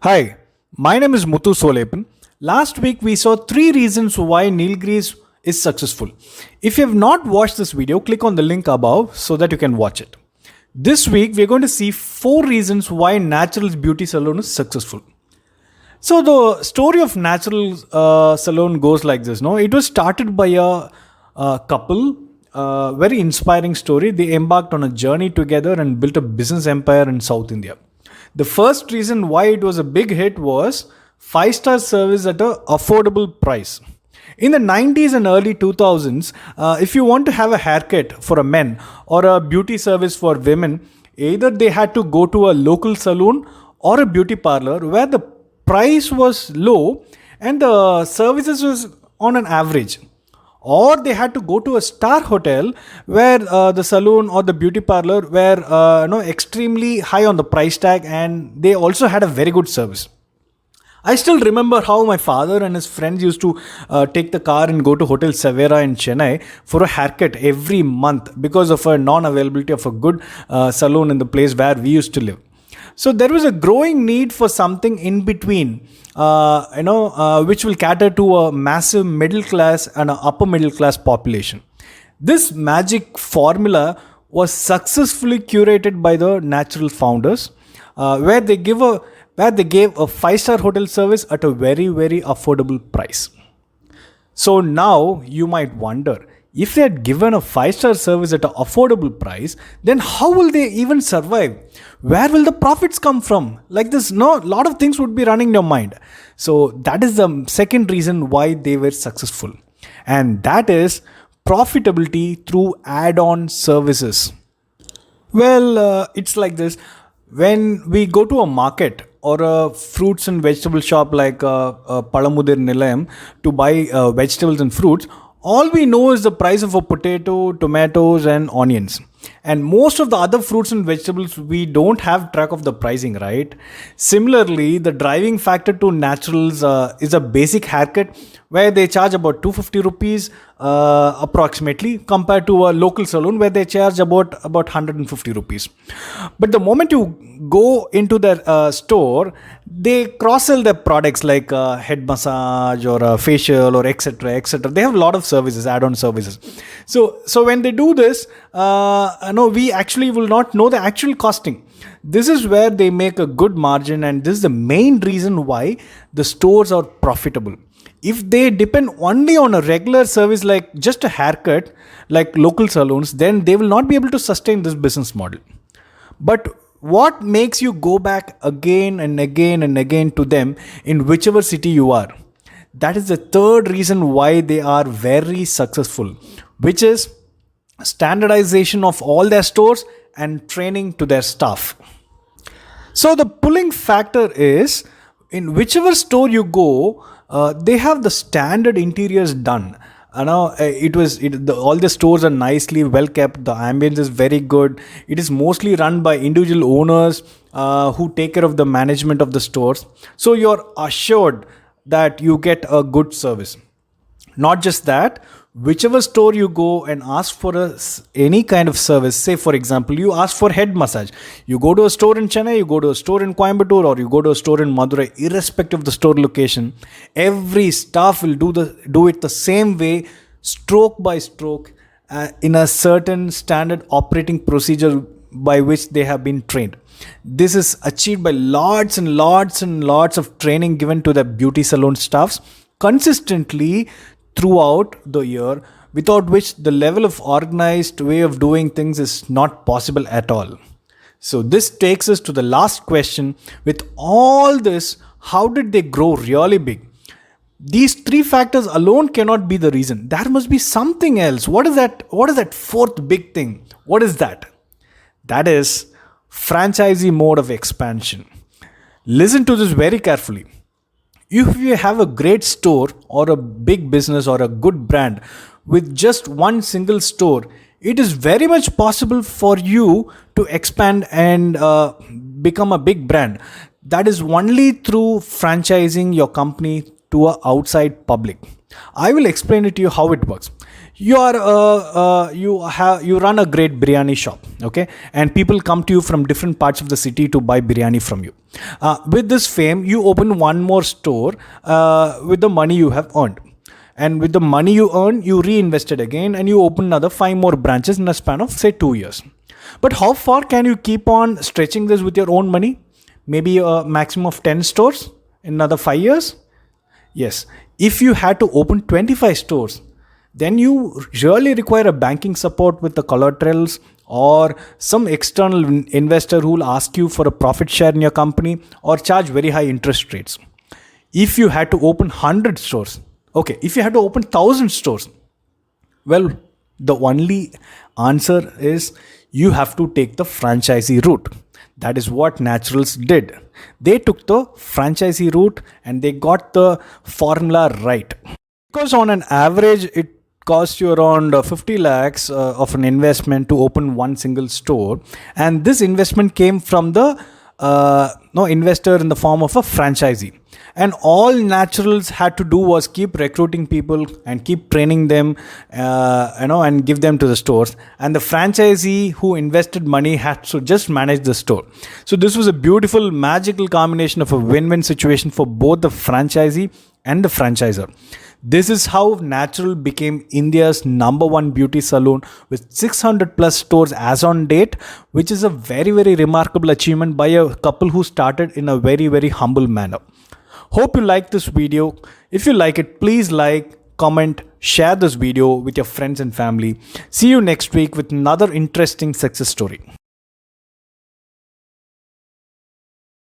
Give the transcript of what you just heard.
Hi, my name is Muthu Solepan. Last week we saw three reasons why Nilgiris is successful. If you have not watched this video, click on the link above so that you can watch it. This week we are going to see four reasons why Natural's Beauty Salon is successful. So the story of Natural Salon goes like this. No, it was started by a couple. Very inspiring story. They embarked on a journey together and built a business empire in South India. The first reason why it was a big hit was five-star service at an affordable price. In the 90s and early 2000s, if you want to have a haircut for a men or a beauty service for women, either they had to go to a local salon or a beauty parlor where the price was low and the services was on an average, or they had to go to a star hotel where the salon or the beauty parlor were extremely high on the price tag, and they also had a very good service. I still remember how my father and his friends used to take the car and go to Hotel Savera in Chennai for a haircut every month because of a non-availability of a good salon in the place where we used to live. So there was a growing need for something in between, which will cater to a massive middle class and an upper middle class population. This magic formula was successfully curated by the Natural founders, where they gave a five-star hotel service at a very very affordable price. So now you might wonder, if they had given a five-star service at an affordable price, then how will they even survive? Where will the profits come from? Like this, no, lot of things would be running in your mind. So that is the second reason why they were successful. And that is profitability through add-on services. Well, it's like this. When we go to a market or a fruits and vegetable shop like Palamudir Nilayam to buy vegetables and fruits, all we know is the price of a potato, tomatoes, and onions. And most of the other fruits and vegetables, we don't have track of the pricing, right? Similarly, the driving factor to Naturals is a basic haircut where they charge about 250 rupees approximately, compared to a local salon where they charge about 150 rupees. But the moment you go into their store, they cross sell their products like head massage or facial or etc etc. They have a lot of services, add-on services. So when they do this, we actually will not know the actual costing. This is where they make a good margin, and this is the main reason why the stores are profitable. If they depend only on a regular service like just a haircut, like local salons, then they will not be able to sustain this business model. But what makes you go back again and again and again to them in whichever city you are? That is the third reason why they are very successful, which is standardization of all their stores and training to their staff. So the pulling factor is, in whichever store you go, they have the standard interiors done. All the stores are nicely well kept. The ambience is very good. It is mostly run by individual owners who take care of the management of the stores. So you're assured that you get a good service. Not just that, whichever store you go and ask for any kind of service, say for example, you ask for head massage, you go to a store in Chennai, you go to a store in Coimbatore, or you go to a store in Madurai, irrespective of the store location, every staff will do it the same way, stroke by stroke, in a certain standard operating procedure by which they have been trained. This is achieved by lots and lots and lots of training given to the beauty salon staffs consistently throughout the year, without which the level of organized way of doing things is not possible at all. So this takes us to the last question. With all this, how did they grow really big? These three factors alone cannot be the reason. There must be something else. What is that fourth big thing? What is that? That is franchisee mode of expansion. Listen to this very carefully. If you have a great store or a big business or a good brand with just one single store, it is very much possible for you to expand and become a big brand. That is only through franchising your company to an outside public. I will explain it to you how it works. You run a great biryani shop, okay, and people come to you from different parts of the city to buy biryani from you. With this fame, you open one more store with the money you have earned, and with the money you earn, you reinvest it again, and you open another 5 more branches in a span of say 2 years. But how far can you keep on stretching this with your own money? Maybe a maximum of 10 stores in another 5 years. Yes, if you had to open 25 stores, then you really require a banking support with the collaterals, or some external investor who will ask you for a profit share in your company or charge very high interest rates. If you had to open 100 stores, okay, if you had to open 1,000 stores, well, the only answer is you have to take the franchisee route. That is what Naturals did. They took the franchisee route and they got the formula right. Because on an average, it costs you around 50 lakhs of an investment to open one single store. And this investment came from the no investor in the form of a franchisee. And all Naturals had to do was keep recruiting people and keep training them, and give them to the stores. And the franchisee who invested money had to just manage the store. So this was a beautiful, magical combination of a win-win situation for both the franchisee and the franchisor. This is how Natural became India's #1 beauty salon with 600 plus stores as on date, which is a very, very remarkable achievement by a couple who started in a very, very humble manner. Hope you like this video. If you like it, please like, comment, share this video with your friends and family. See you next week with another interesting success story.